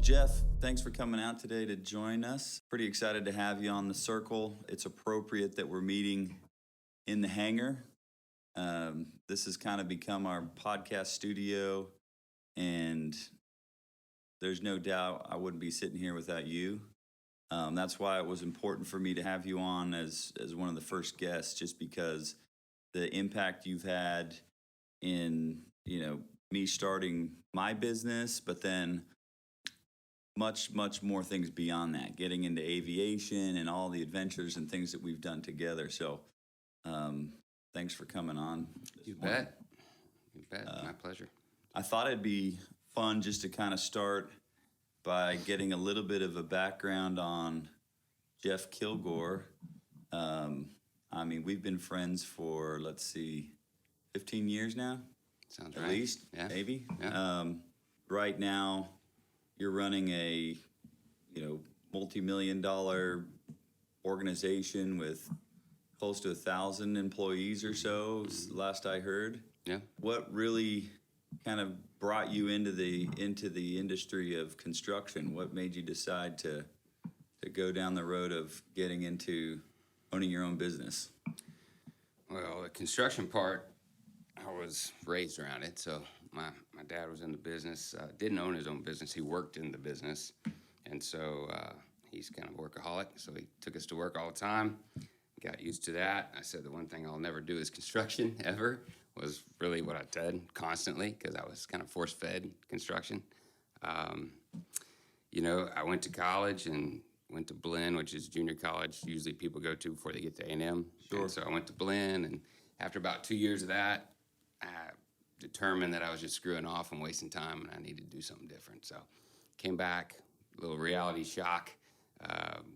Jeff, thanks for coming out today to join us. Pretty excited to have you on the Serkel. It's appropriate that we're meeting in the hangar. This has kind of become our podcast studio, and there's no doubt I wouldn't be sitting here without you. That's why it was important for me to have you on as one of the first guests, just because the impact you've had in, me starting my business, but then much more things beyond that, getting into aviation and all the adventures and things that we've done together. So thanks for coming on. You bet. My pleasure. I thought it'd be fun just to kind of start by getting a little bit of a background on Jeff Kilgore. We've been friends for, 15 years now. Sounds at right. least, yeah. Maybe. Yeah. Right now, you're running a, multi-million-dollar organization with close to 1,000 employees or so, last I heard. Yeah. What really kind of brought you into the industry of construction? What made you decide to go down the road of getting into owning your own business? Well, the construction part, I was raised around it. So my dad was in the business, didn't own his own business. He worked in the business. And so he's kind of a workaholic. So he took us to work all the time, got used to that. I said the one thing I'll never do is construction ever, was really what I said constantly, because I was kind of force-fed construction. I went to college and went to Blinn, which is junior college usually people go to before they get to A&M. Sure. And so I went to Blinn, and after about 2 years of that, I determined that I was just screwing off and wasting time, and I needed to do something different. So came back, a little reality shock,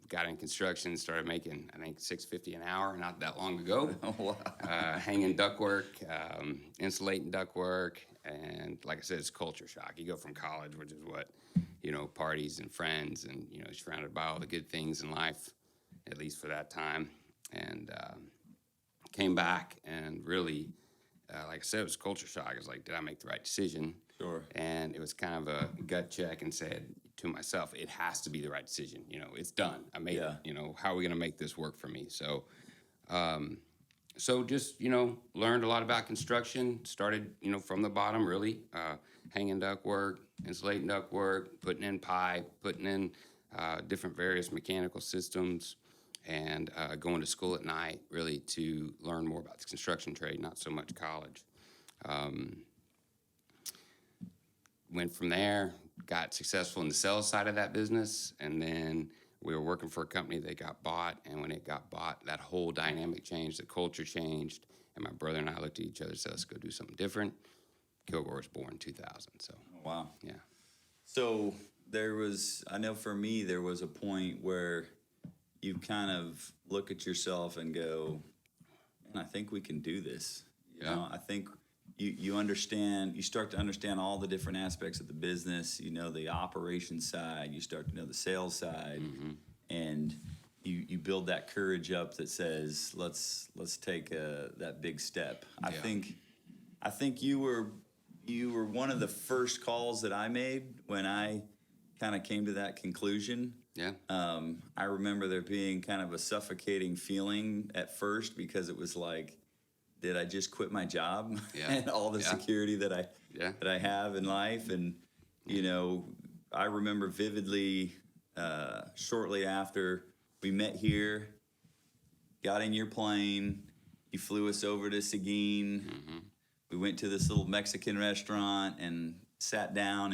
got in construction, started making, I think, $6.50 an hour not that long ago. Oh, wow. Hanging ductwork, insulating ductwork, and like I said, it's culture shock. You go from college, which is what, parties and friends, and, surrounded by all the good things in life, at least for that time, and came back and really, like I said, it was culture shock. I was like, did I make the right decision? Sure. And it was kind of a gut check, and said to myself, it has to be the right decision. It's done. I made it. How are we going to make this work for me? So, just, learned a lot about construction, started, from the bottom, really, hanging ductwork, insulating ductwork, putting in pipe, putting in different various mechanical systems, and going to school at night, really, to learn more about the construction trade, not so much college. Went from there, got successful in the sales side of that business, and then we were working for a company that got bought, and when it got bought, that whole dynamic changed, the culture changed, and my brother and I looked at each other and said, let's go do something different. Kilgore was born in 2000, so. Wow. Yeah. So I know for me, there was a point where you kind of look at yourself and go, man, I think we can do this. I think you understand, you start to understand all the different aspects of the business, the operations side, you start to know the sales side, and you build that courage up that says, let's take that big step. I think you were one of the first calls that I made when I kind of came to that conclusion. Yeah. I remember there being kind of a suffocating feeling at first, because it was like, did I just quit my job and all the security that I have in life? And, I remember vividly, shortly after we met here, got in your plane, you flew us over to Seguin. We went to this little Mexican restaurant and sat down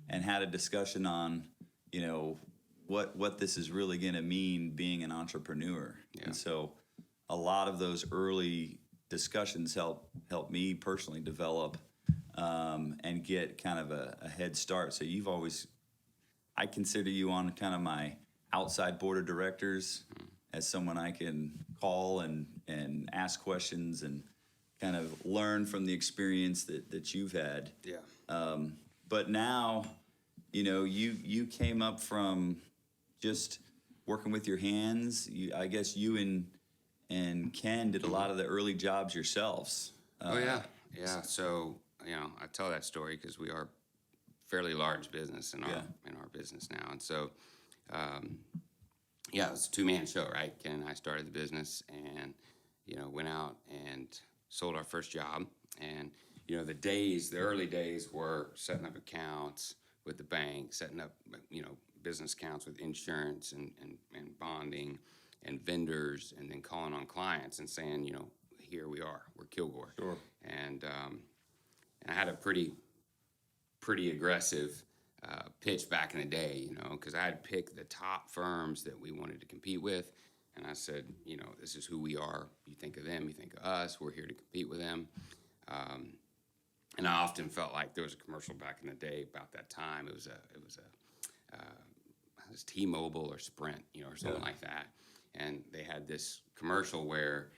and had a discussion on, what this is really going to mean being an entrepreneur. Yeah. And so a lot of those early discussions help me personally develop and get kind of a head start. So I consider you on kind of my outside board of directors as someone I can call and ask questions and kind of learn from the experience that you've had. Yeah. But now, you came up from just working with your hands. I guess you and Ken did a lot of the early jobs yourselves. Yeah. So, I tell that story because we are fairly large business in our business now. And so, it was a two-man show, right? Ken and I started the business, and went out and sold our first job. And the early days were setting up accounts with the bank, setting up business accounts with insurance and bonding and vendors, and then calling on clients and saying, here we are, we're Kilgore. Sure. And I had a pretty aggressive pitch back in the day, because I had picked the top firms that we wanted to compete with. And I said, this is who we are. You think of them, you think of us. We're here to compete with them. And I often felt like there was a commercial back in the day about that time. It was T-Mobile or Sprint, or something like that. And they had this commercial where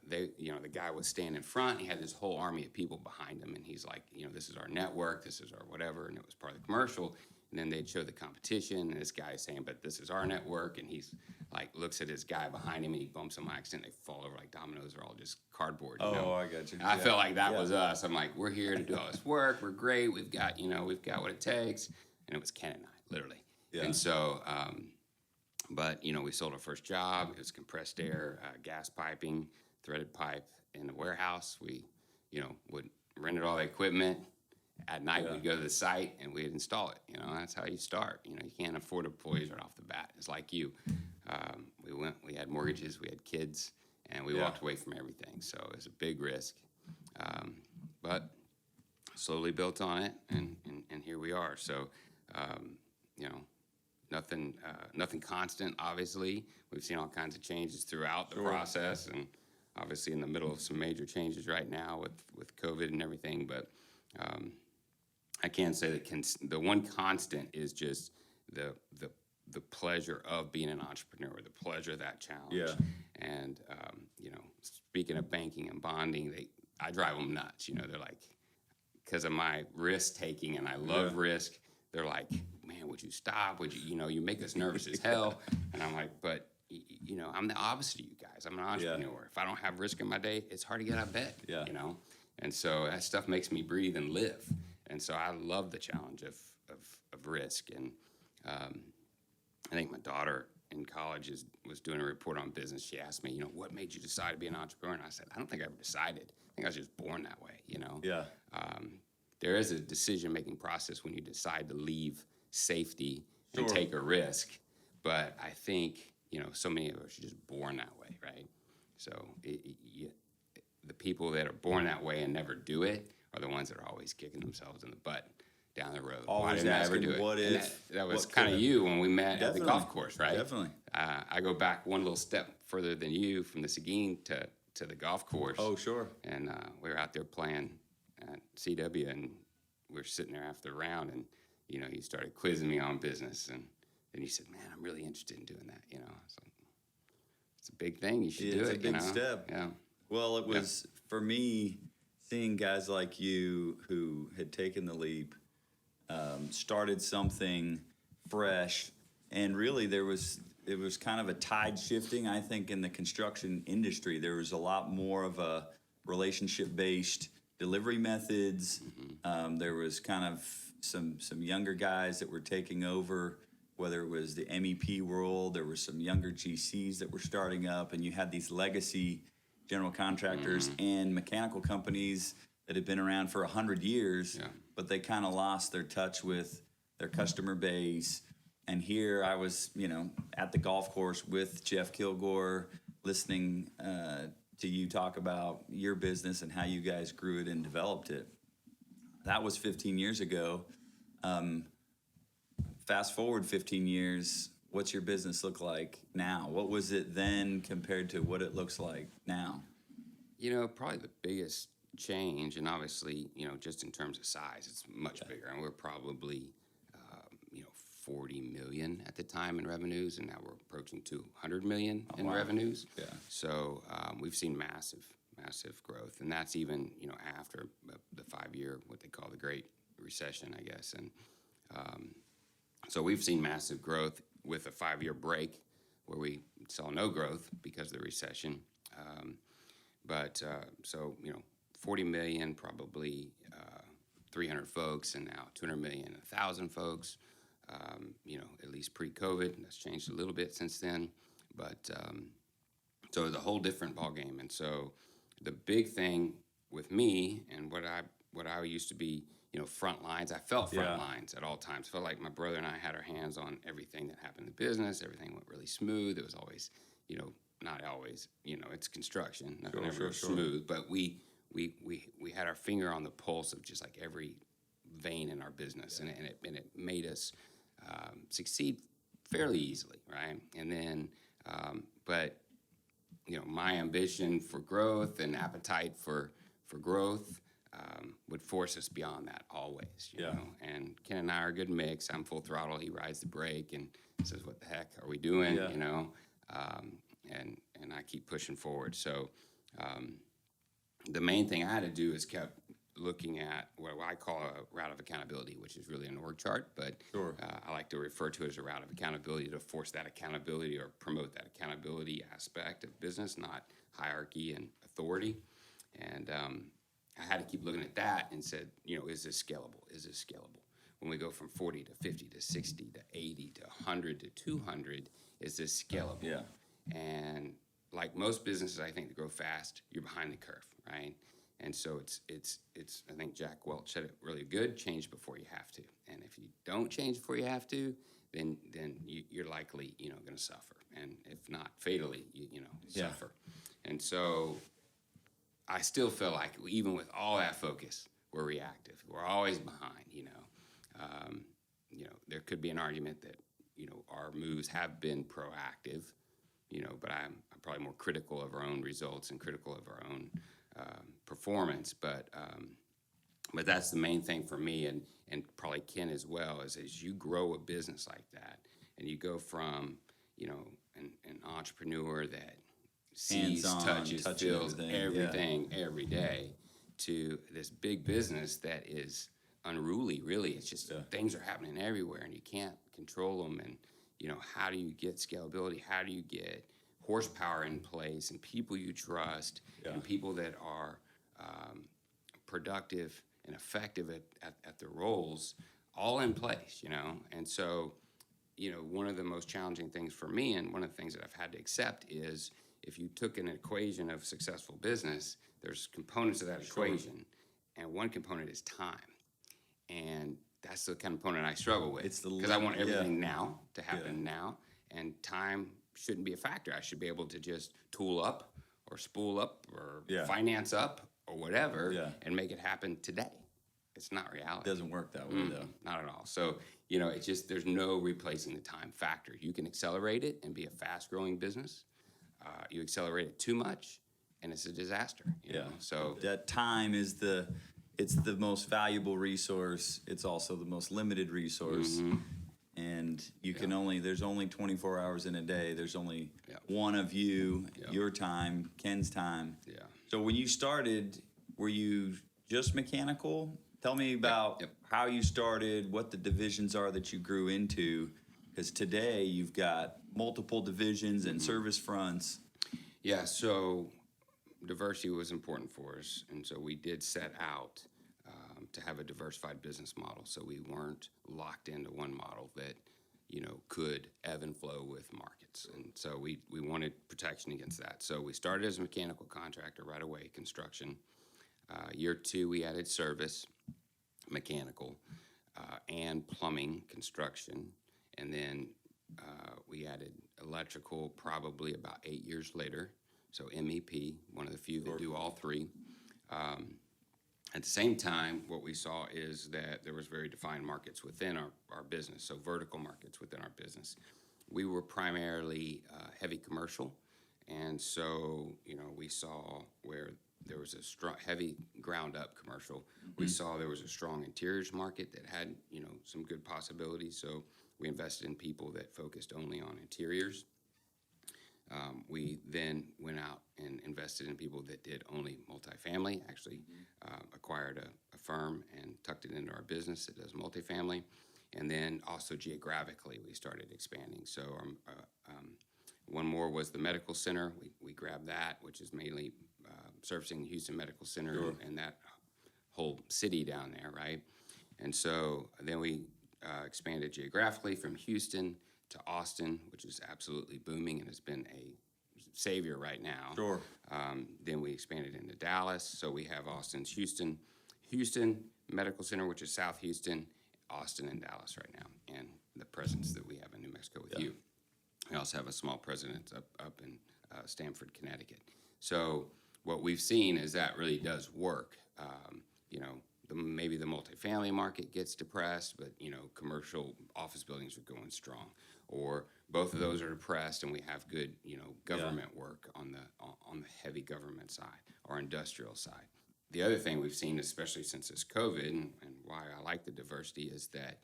the guy would stand in front. He had this whole army of people behind him, and he's like, this is our network, this is our whatever, and it was part of the commercial. And then they'd show the competition, and this guy's saying, but this is our network, and he's like, looks at his guy behind him, and he bumps them by accident. They fall over like dominoes. They're all just cardboard. I got you. I felt like that was us. I'm like, we're here to do all this work. We're great. We've got what it takes. And it was Ken and I, literally. Yeah. And so, but we sold our first job. It was compressed air, gas piping, threaded pipe in the warehouse. We, would rented all the equipment. At night, we'd go to the site and we'd install it. That's how you start. You can't afford employees right off the bat. It's like you. We had mortgages, we had kids, and we walked away from everything. So it was a big risk. But slowly built on it, and here we are. So, nothing constant, obviously. We've seen all kinds of changes throughout the process, and obviously in the middle of some major changes right now with COVID and everything. But I can say that the one constant is just the pleasure of being an entrepreneur, the pleasure of that challenge. Yeah. And speaking of banking and bonding, I drive them nuts. They're like, because of my risk taking, and I love risk. They're like, man, would you stop? Would you? You make us nervous as hell. And I'm like, but I'm the opposite of you guys. I'm an entrepreneur. If I don't have risk in my day, it's hard to get out of bed. Yeah. And so that stuff makes me breathe and live. And so I love the challenge of risk. And I think my daughter in college was doing a report on business. She asked me, what made you decide to be an entrepreneur? And I said, I don't think I ever decided. I think I was just born that way, Yeah. There is a decision-making process when you decide to leave safety and take a risk. But I think, so many of us are just born that way, right? So the people that are born that way and never do it are the ones that are always kicking themselves in the butt down the road. Always asking, what if? That was kind of you when we met at the golf course, right? Definitely. I go back one little step further than you, from the Seguin to the golf course. Oh, sure. And we were out there playing at CW, and we were sitting there after the round, and you started quizzing me on business, and then you said, man, I'm really interested in doing that. It's like, it's a big thing. You should do it. It's a big step. Yeah. Well, it was for me, seeing guys like you who had taken the leap, started something fresh, and really it was kind of a tide shifting. I think in the construction industry, there was a lot more of a relationship-based delivery methods. Mm-hmm. There was kind of some younger guys that were taking over, whether it was the MEP world. There were some younger GCs that were starting up, and you had these legacy general contractors and mechanical companies that had been around for 100 years, but they kind of lost their touch with their customer base. And here I was, at the golf course with Jeff Kilgore, listening to you talk about your business and how you guys grew it and developed it. That was 15 years ago. Fast forward 15 years, what's your business look like now? What was it then compared to what it looks like now? Probably the biggest change, and obviously, just in terms of size, it's much bigger. And we're probably, 40 million at the time in revenues, and now we're approaching 200 million in revenues. Yeah. So we've seen massive growth, and that's even, after the 5-year, what they call the Great Recession, I guess. And so we've seen massive growth with a 5-year break where we saw no growth because of the recession. So 40 million, probably 300 folks, and now 200 million, 1,000 folks. At least pre-COVID. That's changed a little bit since then, but so it's a whole different ballgame. And so the big thing with me and what I used to be, front lines. I felt front lines at all times. Felt like my brother and I had our hands on everything that happened in the business. Everything went really smooth. It was always, not always, it's construction. Nothing ever goes smooth, but we had our finger on the pulse of just like every vein in our business, and it made us succeed fairly easily, right? And then, but my ambition for growth and appetite for growth would force us beyond that always, you know. And Ken and I are a good mix. I'm full throttle. He rides the brake and says, "What the heck are we doing?" And I keep pushing forward. So the main thing I had to do is kept looking at what I call a route of accountability, which is really an org chart, but I like to refer to it as a route of accountability to force that accountability or promote that accountability aspect of business, not hierarchy and authority. And I had to keep looking at that and said, is this scalable? Is this scalable? When we go from 40 to 50 to 60 to 80 to 100 to 200, is this scalable? Yeah. And like most businesses, I think, that grow fast, you're behind the curve, right? And so it's I think Jack Welch said it really good, change before you have to. And if you don't change before you have to, then you're likely, going to suffer. And if not fatally, suffer. And so I still feel like even with all that focus, we're reactive. We're always behind, there could be an argument that, our moves have been proactive, but I'm probably more critical of our own results and critical of our own performance, but that's the main thing for me, and probably Ken as well, is as you grow a business like that, and you go from an entrepreneur that sees, touches, feels everything every day, to this big business that is unruly. Really, it's just things are happening everywhere, and you can't control them. And how do you get scalability? How do you get horsepower in place and people you trust and people that are productive and effective at their roles, all in place, And so, one of the most challenging things for me, and one of the things that I've had to accept, is if you took an equation of successful business, there's components of that equation, and one component is time. And that's the kind of component I struggle with. Because I want everything now to happen now, and time shouldn't be a factor. I should be able to just tool up or spool up or finance up or whatever and make it happen today. It's not reality. It doesn't work that way, though. Not at all. So, it's just, there's no replacing the time factor. You can accelerate it and be a fast-growing business. You accelerate it too much, and it's a disaster. You know? So that time is it's the most valuable resource. It's also the most limited resource. And you can there's only 24 hours in a day. There's only one of you, your time, Ken's time. So when you started, were you just mechanical? Tell me about how you started, what the divisions are that you grew into, because today you've got multiple divisions and service fronts. Yeah, so diversity was important for us, and so we did set out to have a diversified business model, so we weren't locked into one model that, could ebb and flow with markets. And so we wanted protection against that. So we started as a mechanical contractor right away, construction. Year 2, we added service, mechanical, and plumbing, construction. And then we added electrical probably about 8 years later. So MEP, one of the few that do all three. At the same time, what we saw is that there was very defined markets within our business, so vertical markets within our business. We were primarily heavy commercial, and so, we saw where there was a strong, heavy ground-up commercial. We saw there was a strong interiors market that had, some good possibilities, so we invested in people that focused only on interiors. We then went out and invested in people that did only multifamily, actually acquired a firm and tucked it into our business that does multifamily. And then also geographically, we started expanding. So one more was the medical center. We grabbed that, which is mainly servicing Houston Medical Center and that whole city down there, right? And so then we expanded geographically from Houston to Austin, which is absolutely booming and has been a savior right now. Sure. Then we expanded into Dallas, so we have Austin's Houston Medical Center, which is South Houston, Austin, and Dallas right now, and the presence that we have in New Mexico with you. We also have a small presence up in Stamford, Connecticut. So what we've seen is that really does work. Maybe the multifamily market gets depressed, but commercial office buildings are going strong, or both of those are depressed, and we have good government work on the heavy government side or industrial side. The other thing we've seen, especially since this COVID, and why I like the diversity, is that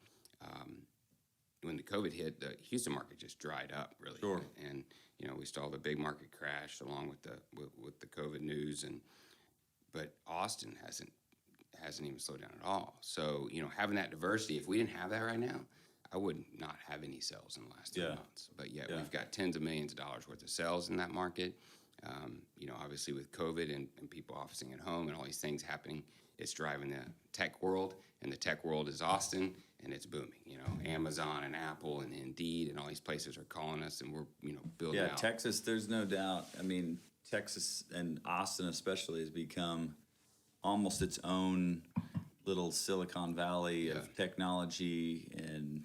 when the COVID hit, the Houston market just dried up really. Sure. And we saw the big market crash along with the COVID news, but Austin hasn't even slowed down at all. So having that diversity, if we didn't have that right now, I would not have any sales in the last 3 months. But yet we've got tens of millions of dollars worth of sales in that market. Obviously with COVID and people officing at home and all these things happening, it's driving the tech world, and the tech world is Austin, and it's booming. Amazon and Apple and Indeed and all these places are calling us, and we're building out. Texas, there's no doubt. I mean, Texas and Austin especially has become almost its own little Silicon Valley of technology, and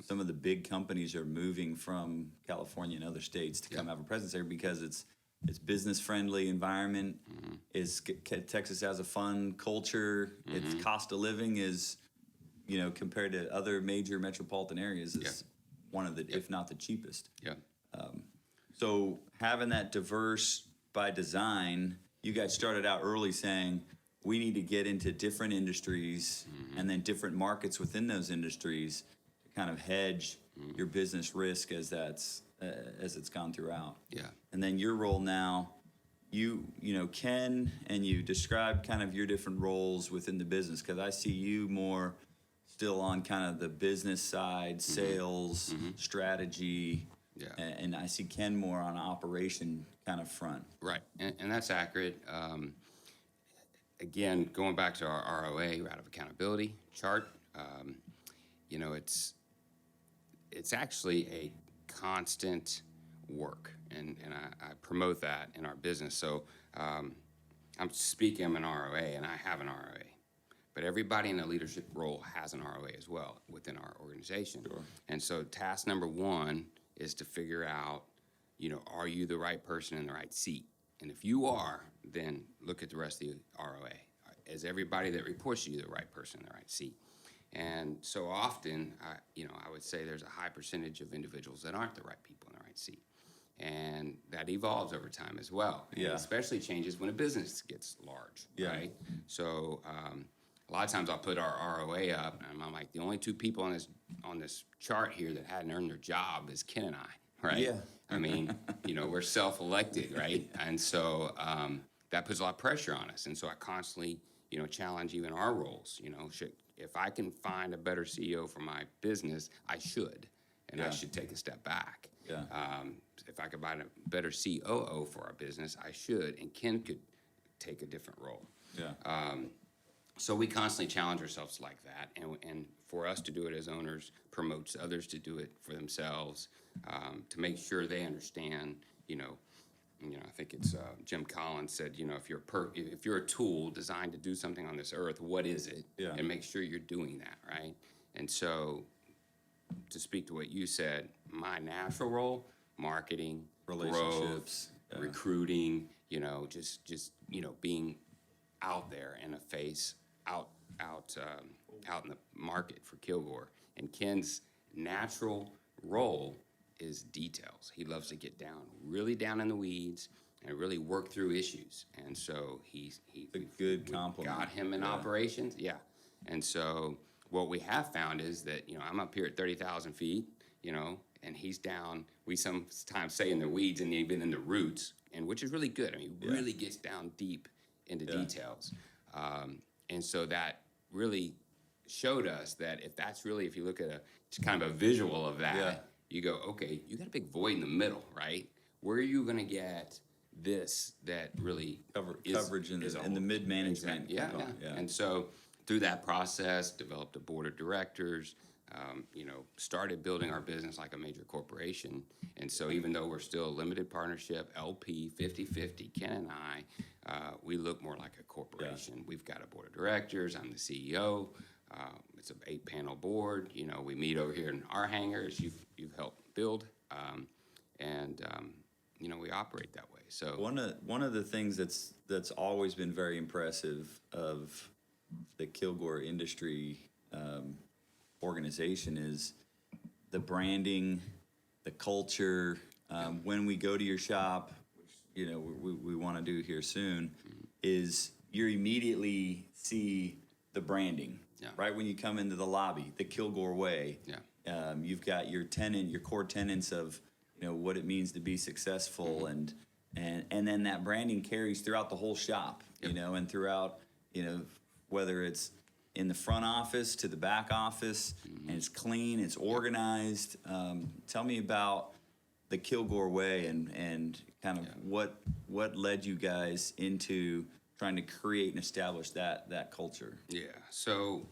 some of the big companies are moving from California and other states to come have a presence there because it's business friendly environment. Texas has a fun culture. Its cost of living is, compared to other major metropolitan areas, is one of the, if not the cheapest. So having that diverse by design, you guys started out early saying we need to get into different industries and then different markets within those industries to kind of hedge your business risk as it's gone throughout. And then your role now, Ken, and you described kind of your different roles within the business, because I see you more still on kind of the business side, sales, strategy, and I see Ken more on operation kind of front. Right, and that's accurate. Again, going back to our ROA, route of accountability chart, it's actually a constant work, and I promote that in our business. So I'm an ROA, and I have an ROA. But everybody in a leadership role has an ROA as well within our organization. And so task number one is to figure out, are you the right person in the right seat? And if you are, then look at the rest of the ROA. Is everybody that reports to you the right person in the right seat? And so often, I would say there's a high percentage of individuals that aren't the right people in the right seat. And that evolves over time as well. And especially changes when a business gets large, right? So a lot of times I'll put our ROA up, and I'm like, the only two people on this chart here that hadn't earned their job is Ken and I, right? I mean, we're self-elected, right? And so that puts a lot of pressure on us. And so I constantly, challenge even our roles. If I can find a better CEO for my business, I should, and I should take a step back. If I could find a better COO for our business, I should, and Ken could take a different role. So we constantly challenge ourselves like that, and for us to do it as owners promotes others to do it for themselves, to make sure they understand. I think it's Jim Collins said, if you're a tool designed to do something on this earth, what is it? And make sure you're doing that, right? And so, to speak to what you said, my natural role, marketing, relationships, growth, recruiting, just being out there and a face out in the market for Kilgore. And Ken's natural role is details. He loves to get really down in the weeds and really work through issues. And so he's a good compliment. Got him in operations, And so what we have found is that I'm up here at 30,000 feet, and he's down. We sometimes say in the weeds and even in the roots, and which is really good. I mean, he really gets down deep into details. And so that really showed us that if you look at kind of a visual of that, you go, okay, you got a big void in the middle, right? Where are you going to get this that really coverage in the mid-management. Yeah. And so through that process, developed a board of directors, started building our business like a major corporation. And so even though we're still a limited partnership, LP, 50-50, Ken and I, we look more like a corporation. Yeah. We've got a board of directors. I'm the CEO. It's an 8-panel board. We meet over here in our hangars. You've helped build, we operate that way. So one of the things that's always been very impressive of the Kilgore Industry organization is the branding, the culture. When we go to your shop, which we want to do here soon, is you immediately see the branding. Yeah. Right when you come into the lobby, the Kilgore way. Yeah. You've got your core tenets of what it means to be successful, and then that branding carries throughout the whole shop. Yep. And throughout whether it's in the front office to the back office, and it's clean, it's organized. Tell me about the Kilgore way and kind of what led you guys into trying to create and establish that culture. Yeah. So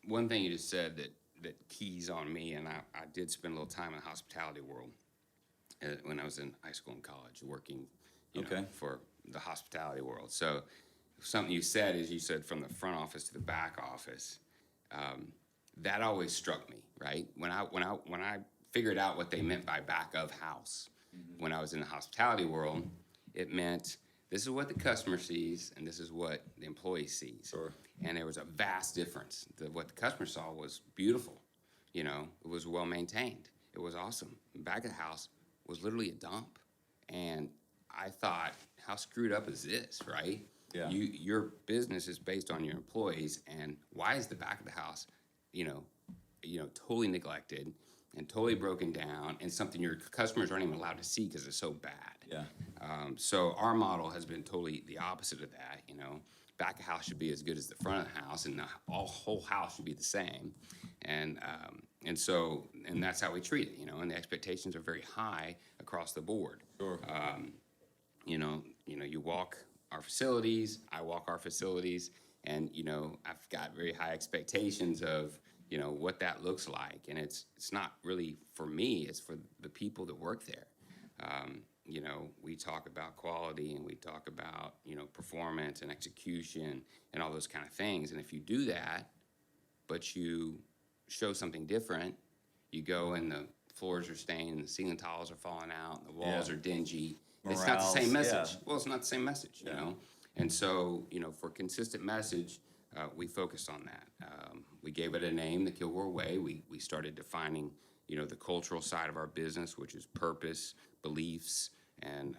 one thing you just said that keys on me, and I did spend a little time in the hospitality world when I was in high school and college working for the hospitality world. So something you said is you said from the front office to the back office. That always struck me, right? When I figured out what they meant by back of house, when I was in the hospitality world, it meant this is what the customer sees and this is what the employee sees. Sure. And there was a vast difference. What the customer saw was beautiful. It was well maintained. It was awesome. Back of the house was literally a dump. And I thought, how screwed up is this, right? Yeah. Your business is based on your employees, and why is the back of the house, totally neglected and totally broken down, and something your customers aren't even allowed to see because it's so bad. Yeah. So our model has been totally the opposite of that. Back of house should be as good as the front of the house, and the whole house should be the same. And that's how we treat it. And the expectations are very high across the board. Sure. You walk our facilities, I walk our facilities, and I've got very high expectations of what that looks like, and it's not really for me, it's for the people that work there. We talk about quality, and we talk about performance and execution and all those kind of things, and if you do that but you show something different, you go and the floors are stained, the ceiling tiles are falling out, the walls are dingy. It's not the same message. Yeah. Well, it's not the same message, And so, for consistent message, we focused on that. We gave it a name, the Kilgore Way. We started defining, the cultural side of our business, which is purpose, beliefs, and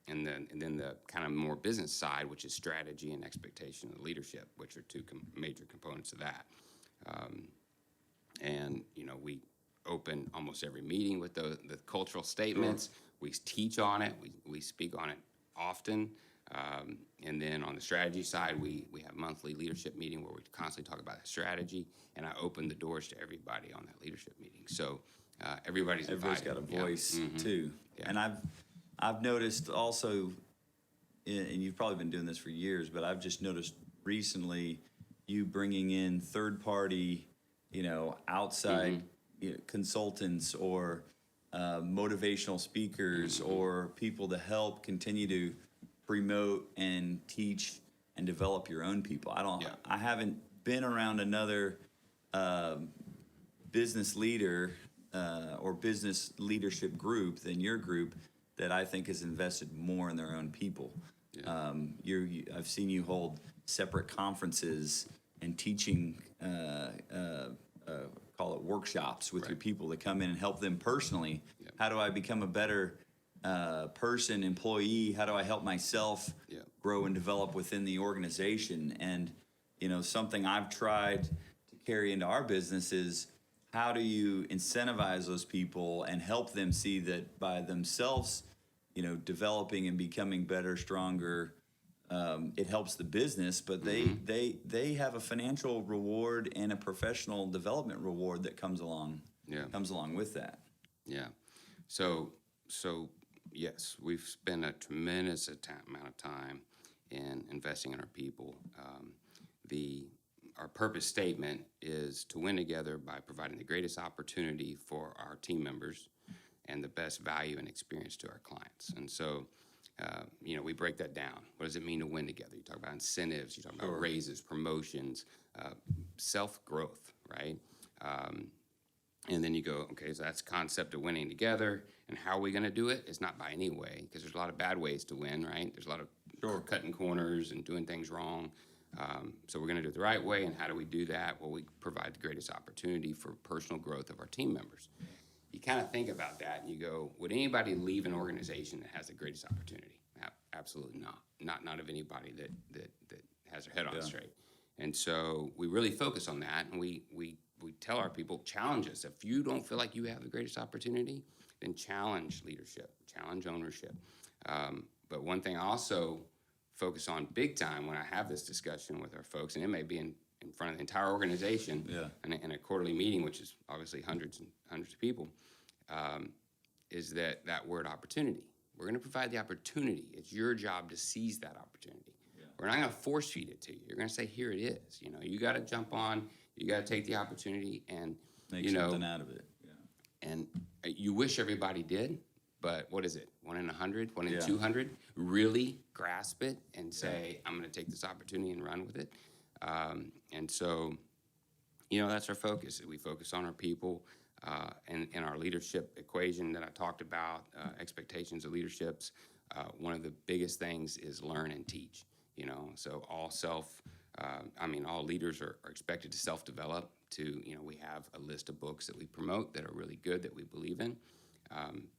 then the kind of more business side, which is strategy and expectation and leadership, which are two major components of that. We open almost every meeting with the cultural statements. Sure. We teach on it. We speak on it often. And then on the strategy side, we have monthly leadership meeting where we constantly talk about the strategy, and I open the doors to everybody on that leadership meeting. So everybody's invited. Got a voice too. Yeah. And I've noticed also, and you've probably been doing this for years, but I've just noticed recently you bringing in third-party, outside consultants or motivational speakers or people to help continue to promote and teach and develop your own people. I haven't been around another business leader or business leadership group than your group that I think has invested more in their own people. Yeah. I've seen you hold separate conferences and teaching, call it workshops with your people that come in and help them personally. Yeah. How do I become a better person, employee? How do I help myself grow and develop within the organization? And, something I've tried to carry into our business is how do you incentivize those people and help them see that by themselves, developing and becoming better, stronger, it helps the business, but they have a financial reward and a professional development reward that comes along with that. Yeah. So Yes, we've spent a tremendous amount of time in investing in our people. Our purpose statement is to win together by providing the greatest opportunity for our team members and the best value and experience to our clients. And so, we break that down. What does it mean to win together? You talk about incentives, you talk about raises, promotions, self-growth, right? And then you go, okay, so that's the concept of winning together. And how are we going to do it? It's not by any way, because there's a lot of bad ways to win, right? There's a lot of cutting corners and doing things wrong. So we're going to do it the right way. And how do we do that? Well, we provide the greatest opportunity for personal growth of our team members. You kind of think about that and you go, would anybody leave an organization that has the greatest opportunity? Absolutely not. Not of anybody that has their head on straight. And so we really focus on that, and we tell our people, challenge us. If you don't feel like you have the greatest opportunity, then challenge leadership, challenge ownership. But one thing I also focus on big time when I have this discussion with our folks, and it may be in front of the entire organization in a quarterly meeting, which is obviously hundreds and hundreds of people, is that word opportunity. We're going to provide the opportunity. It's your job to seize that opportunity. Yeah. We're not going to force feed it to you. You're going to say, here it is. You got to jump on. You got to take the opportunity and make something out of it. Yeah. And you wish everybody did, but what is it? 1 in 100, 1 in 200? Really grasp it and say, I'm going to take this opportunity and run with it. And so, that's our focus. We focus on our people and our leadership equation that I talked about, expectations of leaderships. One of the biggest things is learn and teach. So all leaders are expected to self-develop. We have a list of books that we promote that are really good that we believe in,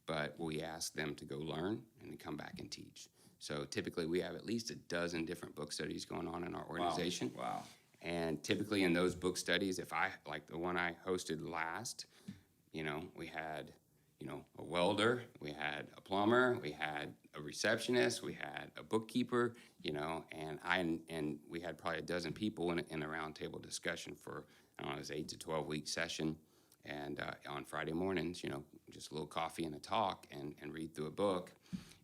but we ask them to go learn and then come back and teach. So typically we have at least a dozen different book studies going on in our organization. Wow. And typically in those book studies, like the one I hosted last, we had, a welder, we had a plumber, we had a receptionist, we had a bookkeeper, and we had probably a dozen people in a roundtable discussion for, it was 8 to 12 week session. And on Friday mornings, just a little coffee and a talk and read through a book.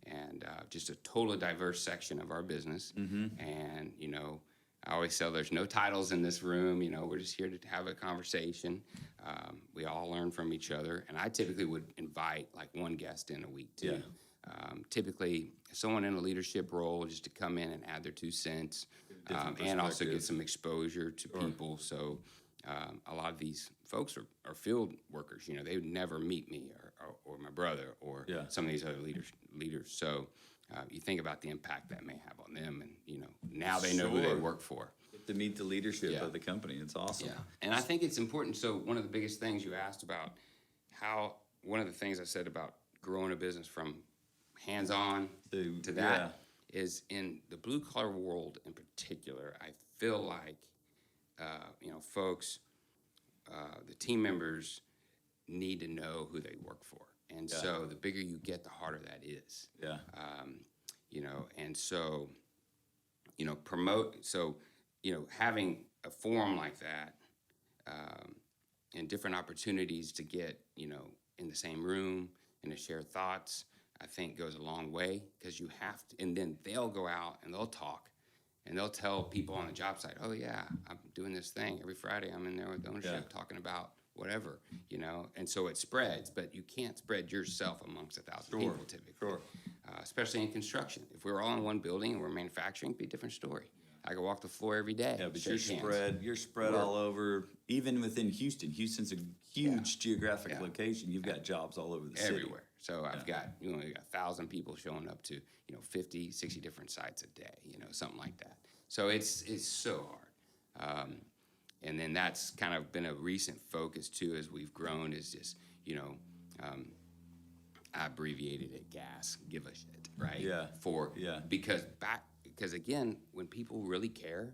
And just a totally diverse section of our business. Mm-hmm. And, I always say there's no titles in this room. We're just here to have a conversation. We all learn from each other. And I typically would invite like one guest in a week, too. Yeah. Typically, someone in a leadership role just to come in and add their 2 cents and also get some exposure to people. So a lot of these folks are field workers. They would never meet me or my brother or some of these other leaders. So you think about the impact that may have on them, and now they know who they work for. Get to meet the leadership of the company. It's awesome. Yeah, and I think it's important. So one of the biggest things you asked about one of the things I said about growing a business from hands-on to that is in the blue-collar world in particular. I feel like folks, the team members need to know who they work for. And so the bigger you get, the harder that is. Yeah. And so, having a forum like that and different opportunities to get, in the same room and to share thoughts, I think goes a long way, because you have to, and then they'll go out and they'll talk. And they'll tell people on the job site, oh, yeah, I'm doing this thing. Every Friday I'm in there with ownership talking about whatever, And so it spreads, but you can't spread yourself amongst 1,000 people typically, especially in construction. If we were all in one building and we're manufacturing, it'd be a different story. I could walk the floor every day. Yeah, but you're spread all over, even within Houston. Houston's a huge geographic location. You've got jobs all over the city. Everywhere. So I've got, you got 1,000 people showing up to, 50, 60 different sites a day, something like that. So it's so hard. And then that's kind of been a recent focus too, as we've grown, is just, I abbreviated it GAS, give a shit, right? Yeah. Because again, when people really care,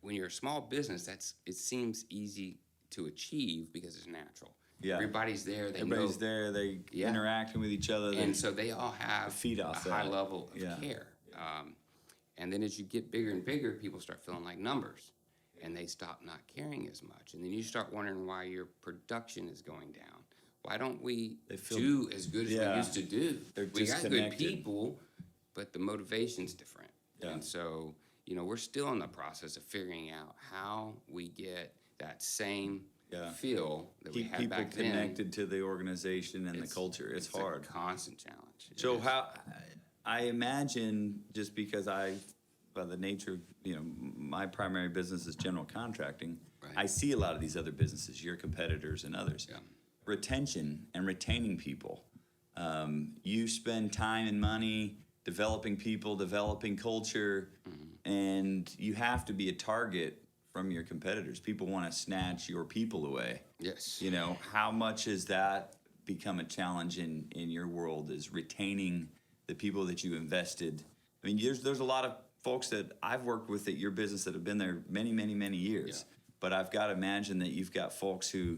when you're a small business, it seems easy to achieve because it's natural. Yeah. Everybody's there. Everybody's there. They interacting with each other. And so they all have a high level of care. And then as you get bigger and bigger, people start feeling like numbers, and they stop not caring as much. And then you start wondering why your production is going down. why don't we do as good as we used to do? We got good people, but the motivation's different. Yeah. And so, we're still in the process of figuring out how we get that same feel that we had back then. People connected to the organization and the culture. It's hard. A constant challenge. So I imagine, just because by the nature of, my primary business is general contracting, right. I see a lot of these other businesses, your competitors and others. Yeah. Retention and retaining people. You spend time and money developing people, developing culture, and you have to be a target from your competitors. People want to snatch your people away. Yes. How much has that become a challenge in your world, is retaining the people that you invested? I mean, there's a lot of folks that I've worked with at your business that have been there many, many, many years. Yeah. But I've got to imagine that you've got folks who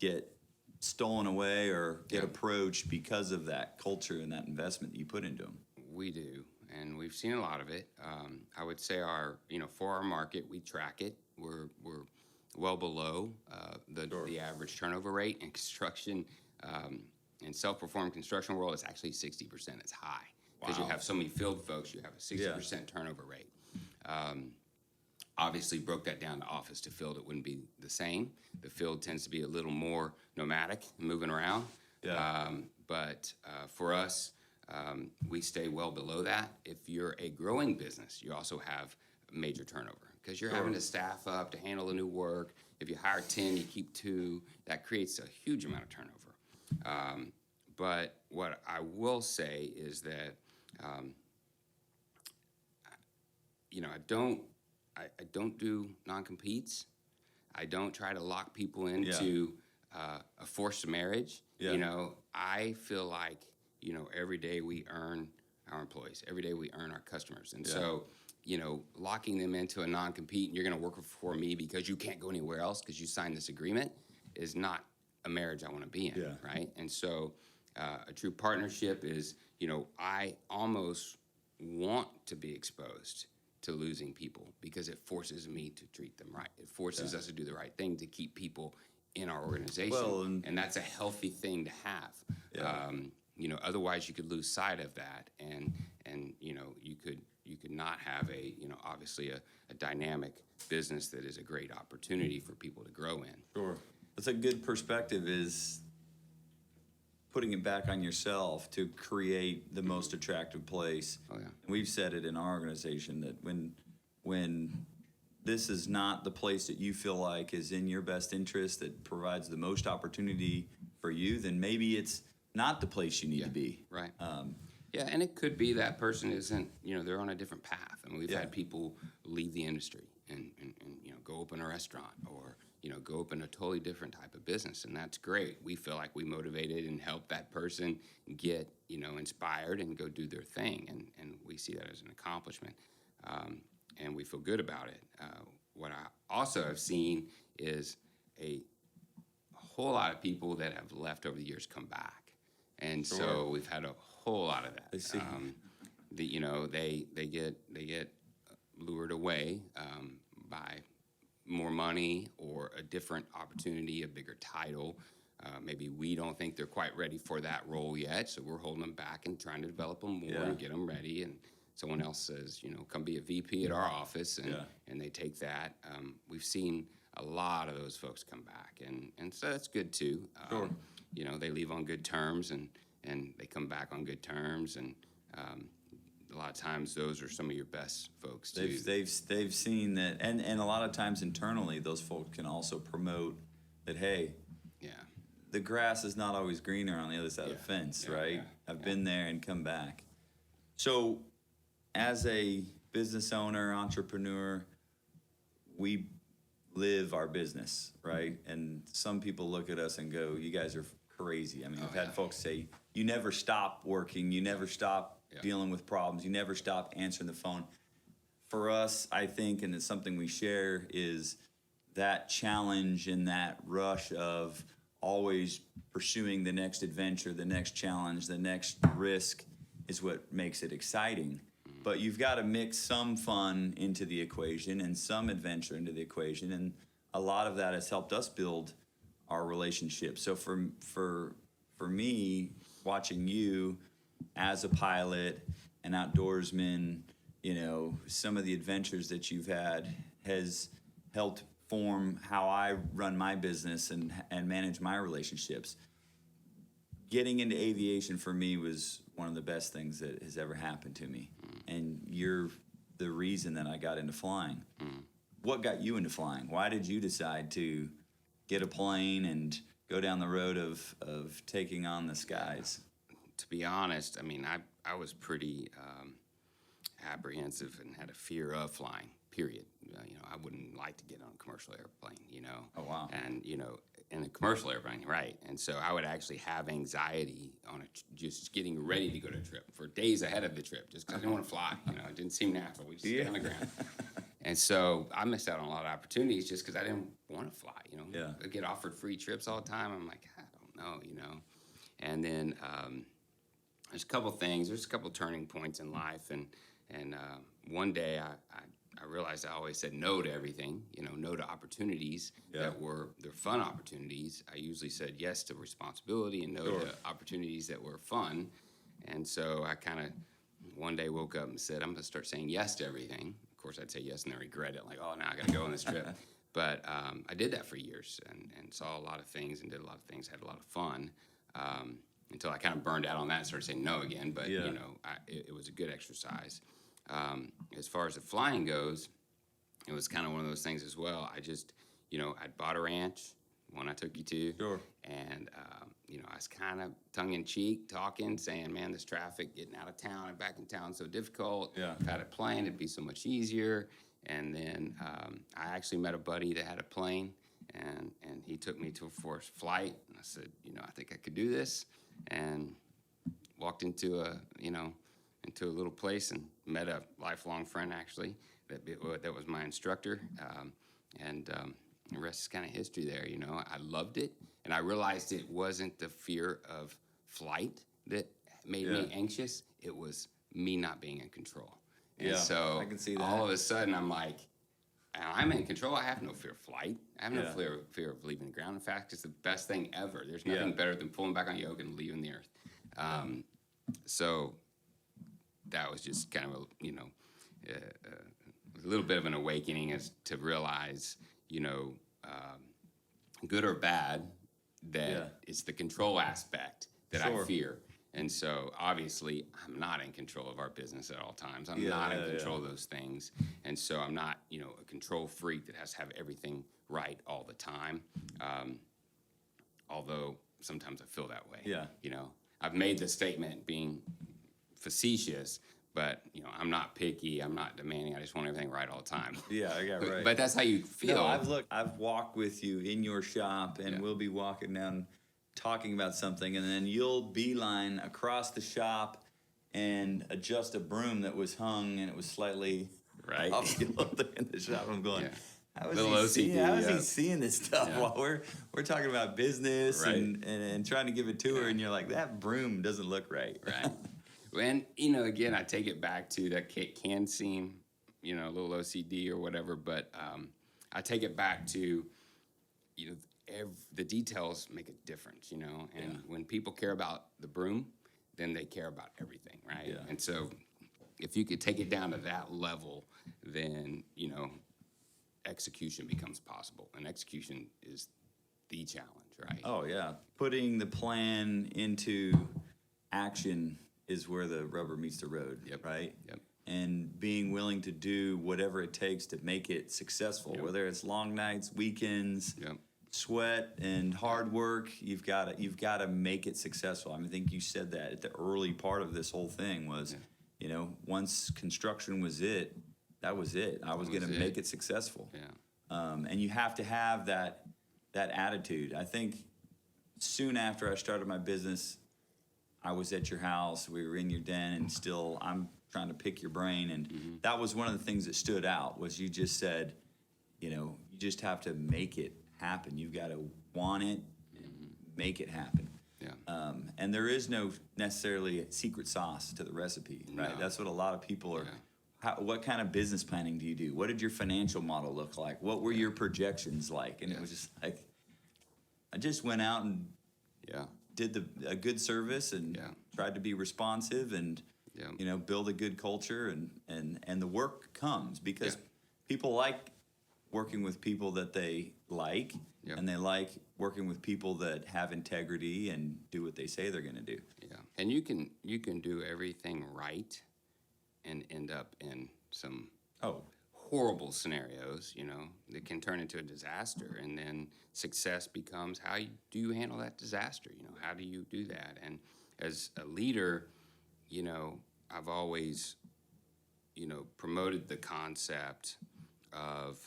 get stolen away or get approached because of that culture and that investment that you put into them. We do, and we've seen a lot of it. I would say for our market, we track it. We're well below the average turnover rate in construction. In self-performed construction world, it's actually 60%. It's high because you have so many field folks. You have a 60% turnover rate. Obviously, broke that down to office to field, it wouldn't be the same. The field tends to be a little more nomadic, moving around. Yeah. But for us, we stay well below that. If you're a growing business, you also have major turnover because you're having to staff up to handle the new work. If you hire 10, you keep 2. That creates a huge amount of turnover. But what I will say is that, I don't do non-competes. I don't try to lock people into a forced marriage. Yeah. I feel like, every day we earn our employees. Every day we earn our customers. And so, locking them into a non-compete and you're going to work for me because you can't go anywhere else because you signed this agreement is not a marriage I want to be in, right? And so a true partnership is, I almost want to be exposed to losing people because it forces me to treat them right. It forces us to do the right thing to keep people in our organization. Well, and that's a healthy thing to have. Yeah. Otherwise you could lose sight of that and you could not have obviously a dynamic business that is a great opportunity for people to grow in. Sure. That's a good perspective, is putting it back on yourself to create the most attractive place. Oh, yeah. We've said it in our organization that when this is not the place that you feel like is in your best interest, that provides the most opportunity for you, then maybe it's not the place you need to be. Right. And it could be that person isn't, they're on a different path. I mean, we've had people leave the industry and go open a restaurant or, go open a totally different type of business. And that's great. We feel like we motivated and helped that person get, inspired and go do their thing. And we see that as an accomplishment. And we feel good about it. What I also have seen is a whole lot of people that have left over the years come back. And so we've had a whole lot of that. They get lured away by more money or a different opportunity, a bigger title. Maybe we don't think they're quite ready for that role yet, so we're holding them back and trying to develop them more and get them ready. And someone else says, come be a VP at our office, and they take that. We've seen a lot of those folks come back, and so that's good too. They leave on good terms, and they come back on good terms, and a lot of times those are some of your best folks too. They've seen that, and a lot of times internally, those folks can also promote that, hey, the grass is not always greener on the other side of the fence, right? I've been there and come back. So as a business owner, entrepreneur, we live our business, right? And some people look at us and go, you guys are crazy. I mean, I've had folks say, you never stop working, you never stop dealing with problems, you never stop answering the phone. For us, I think, and it's something we share, is that challenge and that rush of always pursuing the next adventure, the next challenge, the next risk is what makes it exciting. But you've got to mix some fun into the equation and some adventure into the equation. And a lot of that has helped us build our relationship. So for me, watching you as a pilot, an outdoorsman, some of the adventures that you've had has helped form how I run my business and manage my relationships. Getting into aviation for me was one of the best things that has ever happened to me. And you're the reason that I got into flying. What got you into flying? Why did you decide to get a plane and go down the road of taking on the skies? To be honest, I mean, I was pretty apprehensive and had a fear of flying, period. I wouldn't like to get on a commercial airplane, Oh, wow. And, in a commercial airplane, right. And so I would actually have anxiety on just getting ready to go to a trip for days ahead of the trip, just because I didn't want to fly. It didn't seem natural. We just stay on the ground. And so I missed out on a lot of opportunities just because I didn't want to fly, Yeah. I get offered free trips all the time. I'm like, I don't know, And then there's a couple things. There's a couple turning points in life. And one day I realized I always said no to everything, no to opportunities that were fun opportunities. I usually said yes to responsibility and no to opportunities that were fun. And so I kind of one day woke up and said, I'm going to start saying yes to everything. Of course, I'd say yes and then regret it, like, oh, now I got to go on this trip. But I did that for years and saw a lot of things and did a lot of things, had a lot of fun until I kind of burned out on that and started saying no again. But, it was a good exercise. As far as the flying goes, it was kind of one of those things as well. I just, I'd bought a ranch, one I took you to. Sure. And, I was kind of tongue-in-cheek talking, saying, man, this traffic, getting out of town and back in town is so difficult. Yeah. If I had a plane, it'd be so much easier. And then I actually met a buddy that had a plane, and he took me to a first flight. And I said, I think I could do this. And walked into a little place and met a lifelong friend, actually, that was my instructor. And the rest is kind of history there, I loved it. And I realized it wasn't the fear of flight that made me anxious. It was me not being in control. And so I can see that. All of a sudden, I'm like, I'm in control. I have no fear of flight. I have no fear of leaving the ground. In fact, it's the best thing ever. There's nothing better than pulling back on yoke and leaving the earth. So that was just kind of a little bit of an awakening as to realize, good or bad, that it's the control aspect that I fear. And so obviously I'm not in control of our business at all times. I'm not in control of those things. And so I'm not, a control freak that has to have everything right all the time. Although sometimes I feel that way. Yeah. I've made the statement being facetious, but I'm not picky. I'm not demanding. I just want everything right all the time. Yeah, I got right. But that's how you feel. No, I've walked with you in your shop, and we'll be walking down, talking about something, and then you'll beeline across the shop and adjust a broom that was hung, and it was slightly off kilter in the shop. I'm going. How is he seeing this stuff while we're talking about business and trying to give a tour, and you're like, that broom doesn't look right. Right. And, again, I take it back to that can seem, a little OCD or whatever, but I take it back to, the details make a difference, and when people care about the broom, then they care about everything, right? Yeah. And so if you could take it down to that level, then, execution becomes possible, and execution is the challenge, right? Oh, yeah. Putting the plan into action is where the rubber meets the road, right? Yep. And being willing to do whatever it takes to make it successful, whether it's long nights, weekends, sweat and hard work, you've got to make it successful. I mean, I think you said that at the early part of this whole thing was, once construction was it, that was it. I was going to make it successful. Yeah. And you have to have that attitude. I think soon after I started my business, I was at your house, we were in your den, and still I'm trying to pick your brain. And that was one of the things that stood out was you just said, you just have to make it happen. You've got to want it and make it happen. Yeah. And there is no necessarily secret sauce to the recipe, right? No. That's what a lot of people are. Yeah. What kind of business planning do you do? What did your financial model look like? What were your projections like? And it was just like, I just went out and Yeah. did a good service and tried to be responsive and build a good culture and the work comes because people like working with people that they like and they like working with people that have integrity and do what they say they're going to do. Yeah. And you can do everything right and end up in some horrible scenarios, that can turn into a disaster. And then success becomes how do you handle that disaster? How do you do that? And as a leader, I've always, promoted the concept of,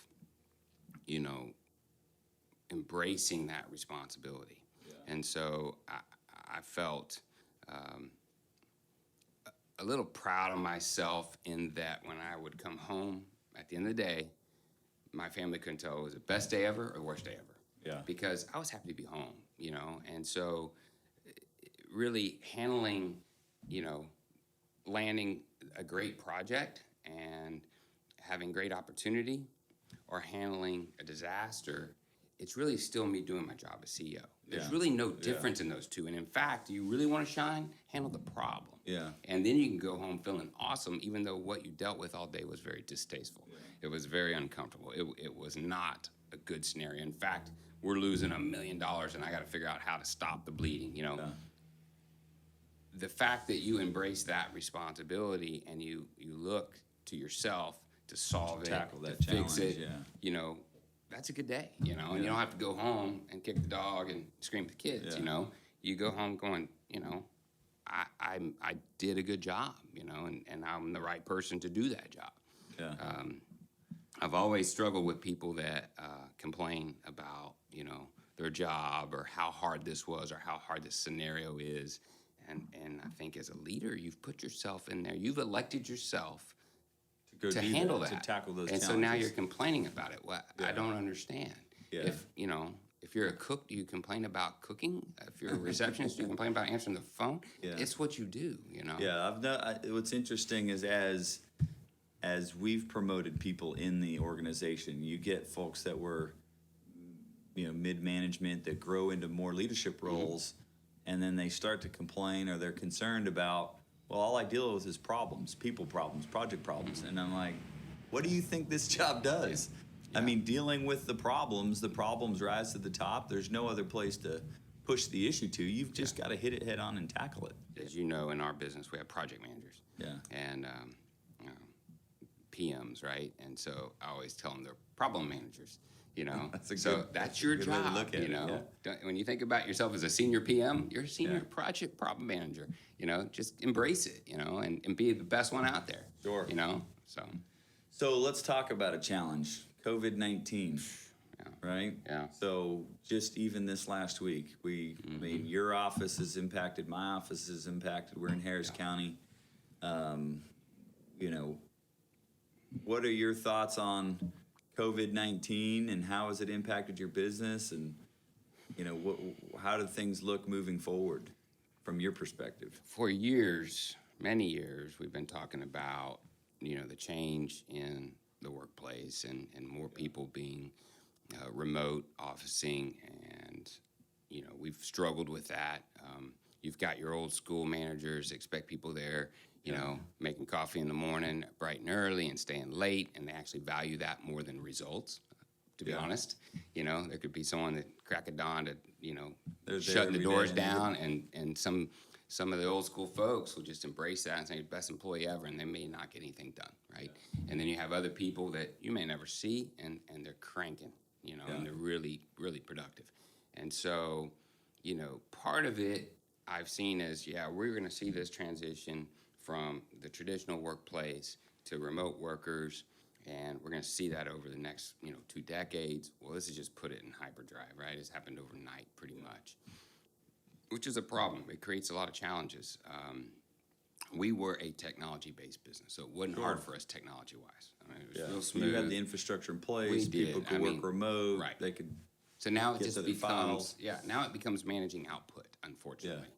embracing that responsibility. Yeah. And so I felt a little proud of myself in that when I would come home at the end of the day, my family couldn't tell it was the best day ever or the worst day ever. Yeah. Because I was happy to be home, and so really handling, landing a great project and having great opportunity or handling a disaster, it's really still me doing my job as CEO. There's really no difference in those two. And in fact, do you really want to shine? Handle the problem. Yeah. And then you can go home feeling awesome, even though what you dealt with all day was very distasteful. Yeah. It was very uncomfortable. It was not a good scenario. In fact, we're losing $1 million and I got to figure out how to stop the bleeding, Yeah. The fact that you embrace that responsibility and you look to yourself to solve it, tackle that to challenge, fix it, that's a good day, and you don't have to go home and kick the dog and scream at the kids, You go home going, I did a good job, and I'm the right person to do that job. Yeah. I've always struggled with people that complain about, their job or how hard this was or how hard this scenario is. And I think as a leader, you've put yourself in there. You've elected yourself to handle that, to tackle those challenges. And so now you're complaining about it. Well, I don't understand. Yeah. If you're a cook, do you complain about cooking? If you're a receptionist, do you complain about answering the phone? Yeah. It's what you do, Yeah, what's interesting is as we've promoted people in the organization, you get folks that were, mid-management that grow into more leadership roles, and then they start to complain or they're concerned about, well, all I deal with is problems, people problems, project problems. And I'm like, what do you think this job does? Yeah. I mean, dealing with the problems rise to the top. There's no other place to push the issue to. You've just got to hit it head on and tackle it. As you know, in our business, we have project managers. Yeah. And PMs, right? And so I always tell them they're problem managers. That's your job. Way to look at it, yeah. When you think about yourself as a senior PM, you're a senior project problem manager. Just embrace it. And be the best one out there. Sure. So let's talk about a challenge. COVID-19. Right? Yeah. So just even this last week, I mean, your office is impacted, my office is impacted. We're in Harris County. What are your thoughts on COVID-19 and how has it impacted your business? And, how do things look moving forward from your perspective? For years, many years, we've been talking about, the change in the workplace and more people being remote officing, and we've struggled with that. You've got your old school managers, expect people there, making coffee in the morning bright and early and staying late, and they actually value that more than results, to be honest. There could be someone that crack of dawn to shutting the doors down, and some of the old school folks will just embrace that and say, best employee ever, and they may not get anything done, right? Yeah. And then you have other people that you may never see, and they're cranking, and they're really, really productive. And so, part of it I've seen is, we're going to see this transition from the traditional workplace to remote workers, and we're going to see that over the next, 2 decades. Well, this is just put it in hyperdrive, right? It's happened overnight pretty much, which is a problem. It creates a lot of challenges. We were a technology-based business, so it wasn't hard for us technology-wise. I mean, it was real smooth. You had the infrastructure in place. People could work remote. Right. They could. So now it just becomes now it becomes managing output, unfortunately. Yeah.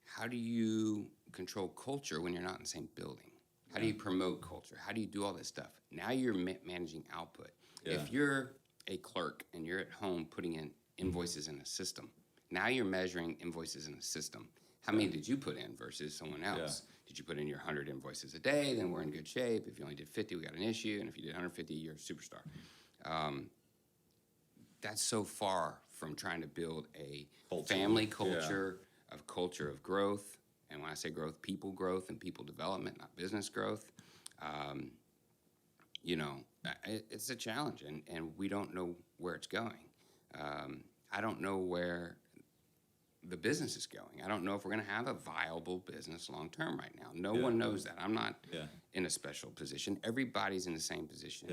How do you control culture when you're not in the same building? How do you promote culture? How do you do all this stuff? Now you're managing output. Yeah. If you're a clerk and you're at home putting in invoices in a system. Now you're measuring invoices in a system. How many did you put in versus someone else? Did you put in your 100 invoices a day? Then we're in good shape. If you only did 50, we got an issue. And if you did 150, you're a superstar. That's so far from trying to build a family culture, of culture of growth. And when I say growth, people growth and people development, not business growth. You know, it's a challenge, and we don't know where it's going. I don't know where the business is going. I don't know if we're going to have a viable business long term right now. No one knows that. I'm not in a special position. Everybody's in the same position.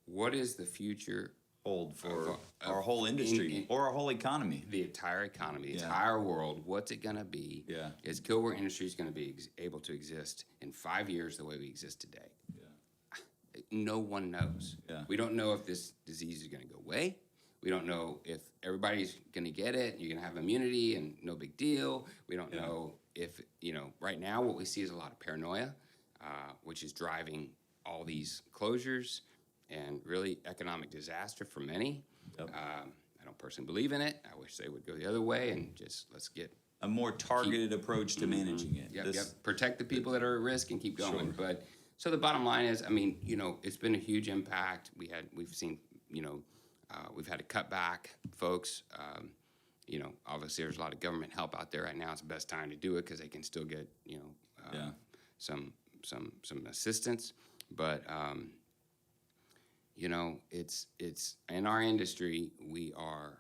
What is the future hold for our whole industry or our whole economy? The entire economy, the entire world. What's it going to be? Is Kilgore Industries going to be able to exist in 5 years the way we exist today? No one knows. We don't know if this disease is going to go away. We don't know if everybody's going to get it. You're going to have immunity and no big deal. We don't know if, you know, right now what we see is a lot of paranoia, which is driving all these closures and really economic disaster for many. I don't personally believe in it. I wish they would go the other way and just let's get a more targeted approach to managing it. Protect the people that are at risk and keep going. But so the bottom line is, I mean, you know, it's been a huge impact. We've seen, you know, we've had to cut back folks. You know, obviously there's a lot of government help out there right now. It's the best time to do it because they can still get, you know, some assistance. But you know, it's in our industry we are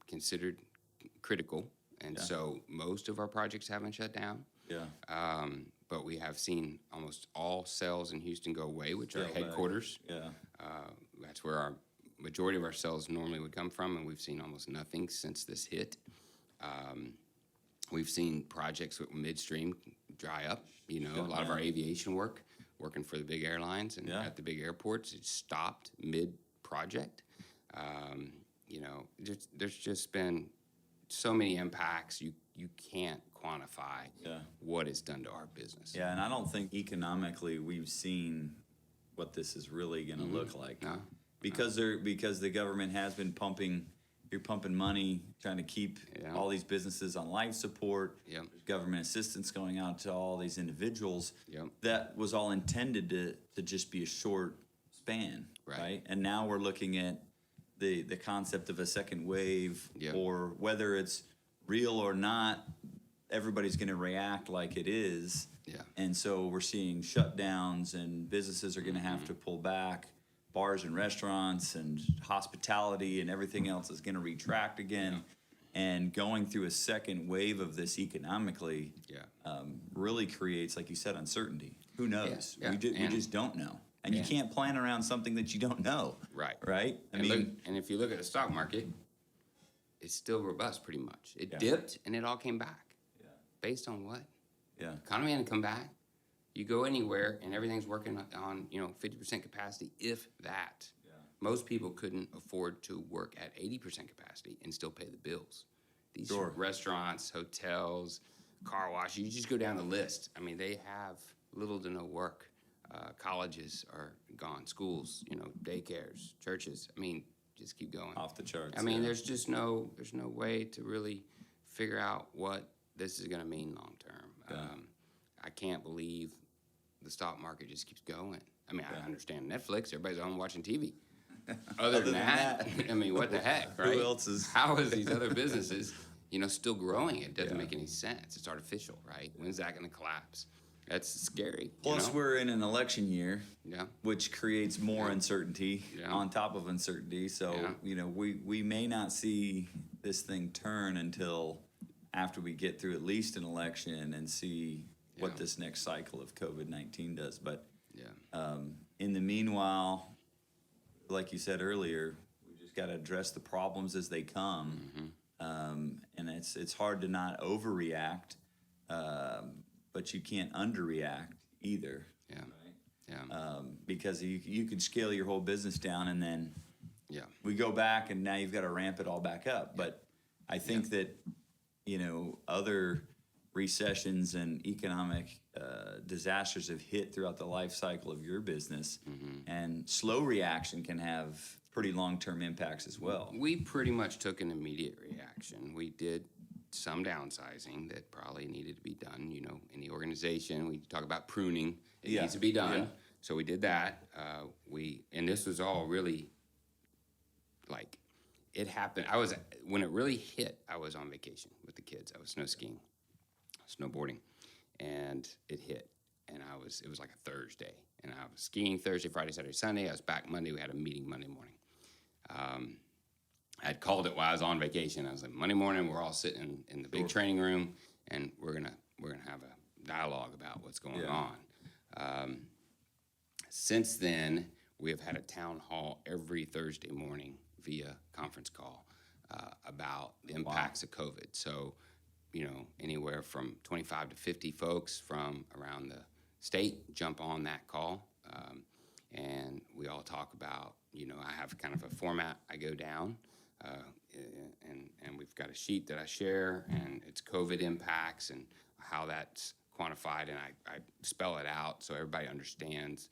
considered critical, and so most of our projects haven't shut down. But we have seen almost all sales in Houston go away, which are headquarters. That's where our majority of our sales normally would come from, and we've seen almost nothing since this hit. We've seen projects with midstream dry up. You know, a lot of our aviation work, working for the big airlines and at the big airports, it stopped mid-project. You know, there's just been so many impacts. You can't quantify what it's done to our business. And I don't think economically we've seen what this is really going to look like. Because the government has been pumping money, trying to keep all these businesses on life support. There's government assistance going out to all these individuals. That was all intended to just be a short span, right? And now we're looking at the concept of a second wave, or whether it's real or not, everybody's going to react like it is. And so we're seeing shutdowns, and businesses are going to have to pull back. Bars and restaurants and hospitality and everything else is going to retract again. And going through a second wave of this economically really creates, like you said, uncertainty. Who knows? We just don't know. And you can't plan around something that you don't know. Right? I mean, and if you look at the stock market, it's still robust pretty much. It dipped and it all came back. Based on what? Economy hadn't come back. You go anywhere and everything's working on, you know, 50% capacity, if that. Most people couldn't afford to work at 80% capacity and still pay the bills. These restaurants, hotels, car wash, you just go down the list. I mean, they have little to no work. Colleges are gone, schools, you know, daycares, churches. I mean, just keep going. Off the charts. I mean, there's no way to really figure out what this is going to mean long term. I can't believe the stock market just keeps going. I mean, I understand Netflix. Everybody's home watching TV. Other than that, I mean, what the heck, right? Who else is? How is these other businesses, you know, still growing? It doesn't make any sense. It's artificial, right? When's that going to collapse? That's scary. Plus, we're in an election year, which creates more uncertainty on top of uncertainty. So, you know, we may not see this thing turn until after we get through at least an election and see what this next cycle of COVID-19 does. But in the meanwhile, like you said earlier, we just got to address the problems as they come. And it's hard to not overreact, but you can't underreact either. Because you could scale your whole business down, and then we go back, and now you've got to ramp it all back up. But I think that, you know, other recessions and economic disasters have hit throughout the life cycle of your business, and slow reaction can have pretty long-term impacts as well. We pretty much took an immediate reaction. We did some downsizing that probably needed to be done. You know, in the organization, we talk about pruning. It needs to be done. Yeah. So we did that. And this was all really like, it happened. When it really hit, I was on vacation with the kids. I was snow skiing, snowboarding, and it hit. And it was like a Thursday. And I was skiing Thursday, Friday, Saturday, Sunday. I was back Monday. We had a meeting Monday morning. I had called it while I was on vacation. I was like, Monday morning, we're all sitting in the big training room, and we're gonna have a dialogue about what's going on. Since then, we have had a town hall every Thursday morning via conference call about the impacts of COVID. So, you know, anywhere from 25 to 50 folks from around the state jump on that call, and we all talk about, you know, I have kind of a format I go down, and we've got a sheet that I share, and it's COVID impacts and how that's quantified, and I spell it out so everybody understands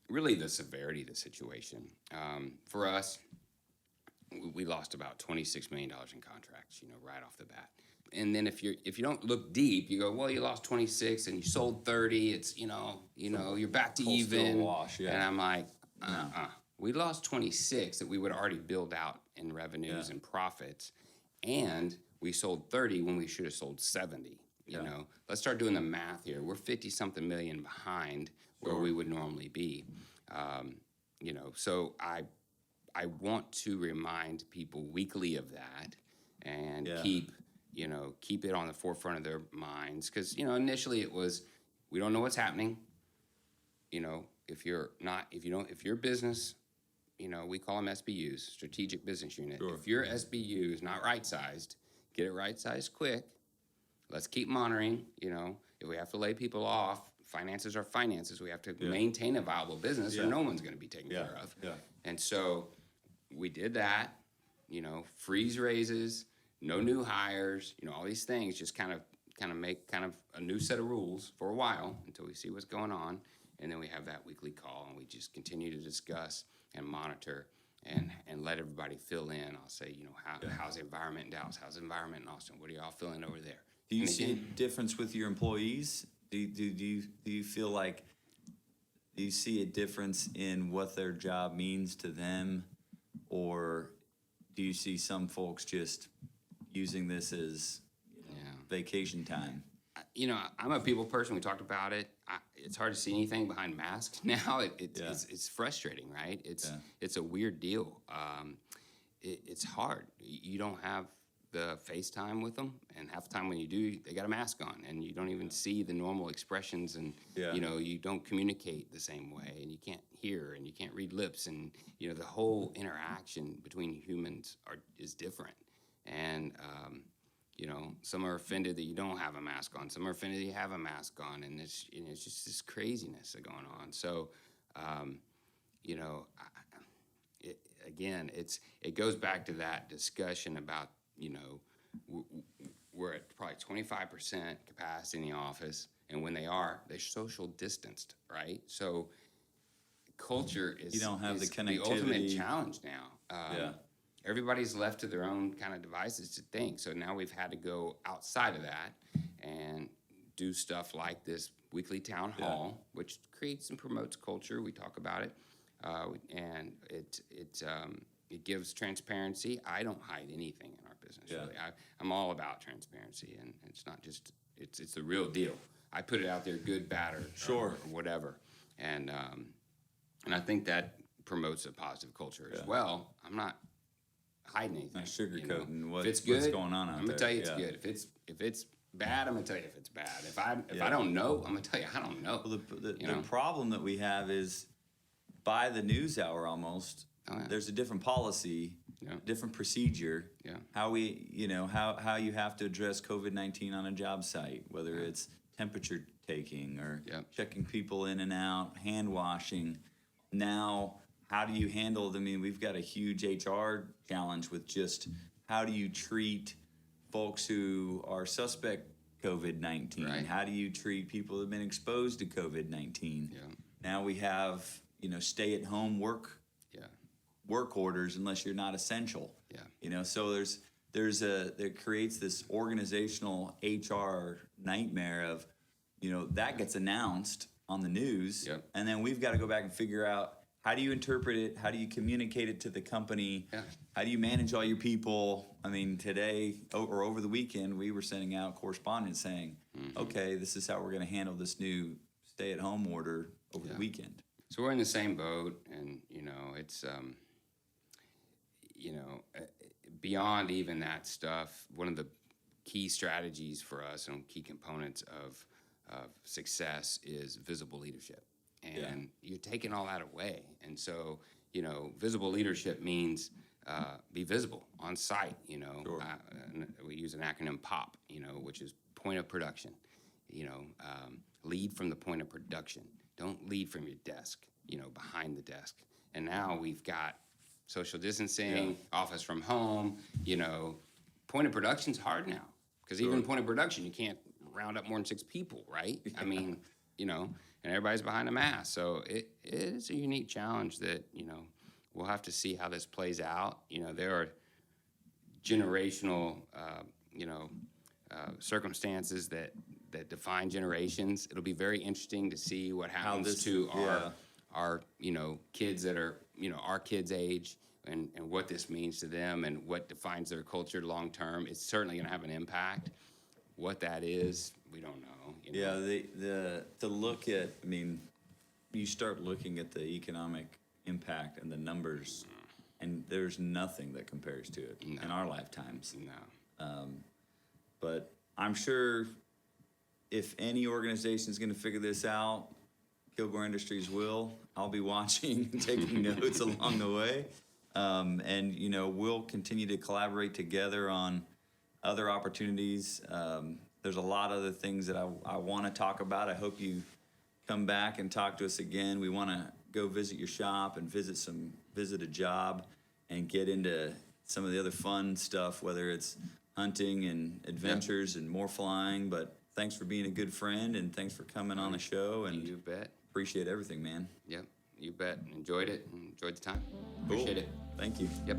really the severity of the situation. For us, we lost about $26 million in contracts, you know, right off the bat. And then if you don't look deep, you go, well, you lost 26 and you sold 30. It's you know you're back to even. Wash, yeah. And I'm like, we lost 26 that we would already build out in revenues and profits, and we sold 30 when we should have sold 70. You know, let's start doing the math here. We're 50-something million behind where we would normally be. You know, so I want to remind people weekly of that and keep it on the forefront of their minds. Because, you know, initially it was, we don't know what's happening. You know, if your business, you know, we call them SBUs, strategic business unit. If your SBU is not right-sized, get it right-sized quick. Let's keep monitoring. You know, if we have to lay people off, finances are finances. We have to maintain a viable business or no one's going to be taken care of. And so we did that, you know, freeze raises, no new hires, you know, all these things, just kind of make kind of a new set of rules for a while until we see what's going on. And then we have that weekly call, and we just continue to discuss and monitor and let everybody fill in. I'll say, you know, how's the environment in Dallas? How's the environment in Austin? What are y'all feeling over there? Do you see a difference with your employees? Do you feel like, do you see a difference in what their job means to them, or do you see some folks just using this as vacation time? You know, I'm a people person. We talked about it. It's hard to see anything behind masks now. It's frustrating, right? It's a weird deal. It's hard. You don't have the FaceTime with them, and half the time when you do, they got a mask on, and you don't even see the normal expressions, and you know, you don't communicate the same way, and you can't hear, and you can't read lips, and you know, the whole interaction between humans is different. And you know, some are offended that you don't have a mask on. Some are offended that you have a mask on, and it's just this craziness going on. So, you know, it goes back to that discussion about, you know, we're at probably 25% capacity in the office, and when they're social distanced, right? So, culture is you don't have the connectivity. The ultimate challenge now. Everybody's left to their own kind of devices to think. So now we've had to go outside of that and do stuff like this weekly town hall, which creates and promotes culture. We talk about it, and it gives transparency. I don't hide anything in our business. Really, I'm all about transparency, and it's not just it's the real deal. I put it out there, good, bad, or whatever, and I think that promotes a positive culture as well. I'm not hiding anything. Not sugarcoating, you know? what's going on out there. I'm gonna tell you it's good. If it's bad, I'm gonna tell you if it's bad. If I don't know, I'm gonna tell you I don't know. Well, the problem that we have is by the news hour almost. There's a different policy, different procedure. How we, you know, how you have to address COVID-19 on a job site, whether it's temperature taking or checking people in and out, hand washing. Now, how do you handle? I mean, we've got a huge HR challenge with just how do you treat folks who are suspect COVID-19? Right. How do you treat people who have been exposed to COVID-19? Now we have, you know, stay-at-home work work orders unless you're not essential. Yeah. You know, so it creates this organizational HR nightmare of, you know, that gets announced on the news, Yep. and then we've got to go back and figure out, how do you interpret it? How do you communicate it to the company? Yeah. How do you manage all your people? I mean, today or over the weekend, we were sending out correspondence saying, okay, this is how we're going to handle this new stay-at-home order over the weekend. So we're in the same boat, and, you know, it's, beyond even that stuff, one of the key strategies for us and key components of success is visible leadership. And you're taking all that away. And so, you know, visible leadership means be visible on site, you know. Sure. We use an acronym POP, you know, which is point of production. You know, lead from the point of production. Don't lead from your desk, you know, behind the desk. And now we've got social distancing, office from home, you know. Point of production's hard now, because even point of production, you can't round up more than 6 people, right? I mean, you know, and everybody's behind a mask. So it is a unique challenge that, you know, we'll have to see how this plays out. You know, there are generational, circumstances that define generations. It'll be very interesting to see what happens to our, you know, kids that are, you know, our kids' age, and what this means to them and what defines their culture long term. It's certainly going to have an impact. What that is, we don't know. You know? Yeah, to look at, I mean, you start looking at the economic impact and the numbers, and there's nothing that compares to it in our lifetimes. No. But I'm sure if any organization is going to figure this out, Kilgore Industries will. I'll be watching and taking notes along the way. And, you know, we'll continue to collaborate together on other opportunities. There's a lot of other things that I want to talk about. I hope you come back and talk to us again. We want to go visit your shop and visit a job and get into some of the other fun stuff, whether it's hunting and adventures and more flying. But thanks for being a good friend, and thanks for coming on the show. And you bet. Appreciate everything, man. Yep, you bet. Enjoyed it. Enjoyed the time. Cool. Appreciate it. Thank you. Yep.